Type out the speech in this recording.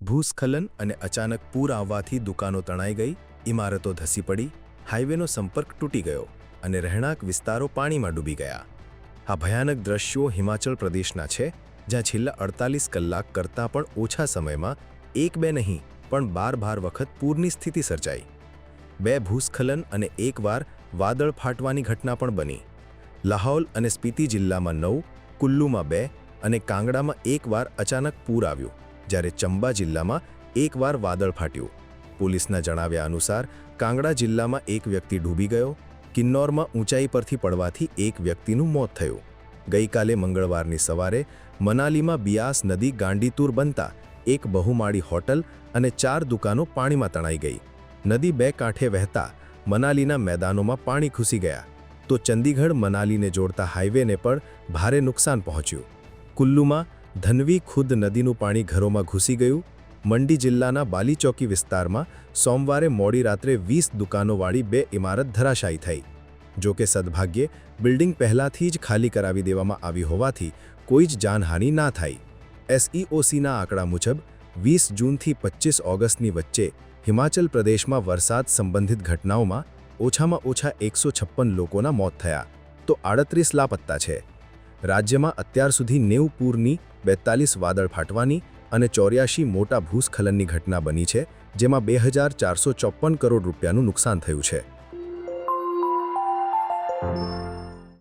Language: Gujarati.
ભૂસ્ખલન અને અચાનક પૂર આવવાથી દુકાનો તણાઈ ગઈ, ઇમારતો ધસી પડી, હાઈવેનો સંપર્ક તૂટી ગયો અને રહેણાંક વિસ્તારો પાણીમાં ડૂબી ગયા. આ ભયાનક દ્રશ્યો હિમાચલ પ્રદેશના છે, જ્યાં છેલ્લા 48 કલાક કરતાં પણ ઓછા સમયમાં એક બે નહીં પણ 12 વખત પૂરની સ્થિતિ સર્જાઈ. 2 ભૂસ્ખલન અને એકવાર વાદળ ફાટવાની ઘટના પણ બની. લાહૌલ અને સ્પીતિ જિલ્લામાં 9, કુલ્લુમાં 2 અને કાંગડામાં એકવાર અચાનક પૂર આવ્યું, જ્યારે ચંબા જિલ્લામાં એકવાર વાદળ ફાટ્યું. પોલીસના જણાવ્યા અનુસાર કાંગડા જિલ્લામાં એક વ્યક્તિ ડૂબી ગયો, કિન્નૌરમાં ઊંચાઈ પરથી પડવાથી એક વ્યક્તિનું મોત થયું. ગઈકાલે મંગળવારની સવારે મનાલીમાં બિયાસ નદી ગાંડીતુર બનતા એક બહુમાળી હોટલ અને 4 દુકાનો પાણીમાં તણાઈ ગઈ. નદી 2 કાંઠે વહેતા મનાલીના મેદાનોમાં પાણી ઘૂસી ગયા, તો ચંદીગઢ મનાલીને જોડતા હાઈવેને પણ ભારે નુકસાન પહોંચ્યું. કુલ્લુમાં ધનવી ખુદ નદીનું પાણી ઘરોમાં ઘૂસી ગયું. મંડી જિલ્લાના બાલીચોકી વિસ્તારમાં સોમવારે મોડી રાત્રે 20 દુકાનોવાળી 2 ઇમારત ધરાશાયી થઈ. જો કે સદભાગ્યે બિલ્ડિંગ પહેલાથી જ ખાલી કરાવી દેવામાં આવી હોવાથી કોઈ જ જાનહાનિ ના થઈ. SEOCના આંકડા મુજબ 20 જૂનથી 25 ઓગસ્ટની વચ્ચે હિમાચલ પ્રદેશમાં વરસાદ સંબંધિત ઘટનાઓમાં ઓછામાં ઓછા 156 લોકોના મોત થયા, તો 38 લાપત્તા છે. રાજ્યમાં અત્યાર સુધી 90 પૂરની, 42 વાદળ ફાટવાની અને 84 મોટા ભૂસ્ખલનની ઘટના બની છે, જેમાં 2454 કરોડ રૂપિયાનું નુકસાન થયું છે.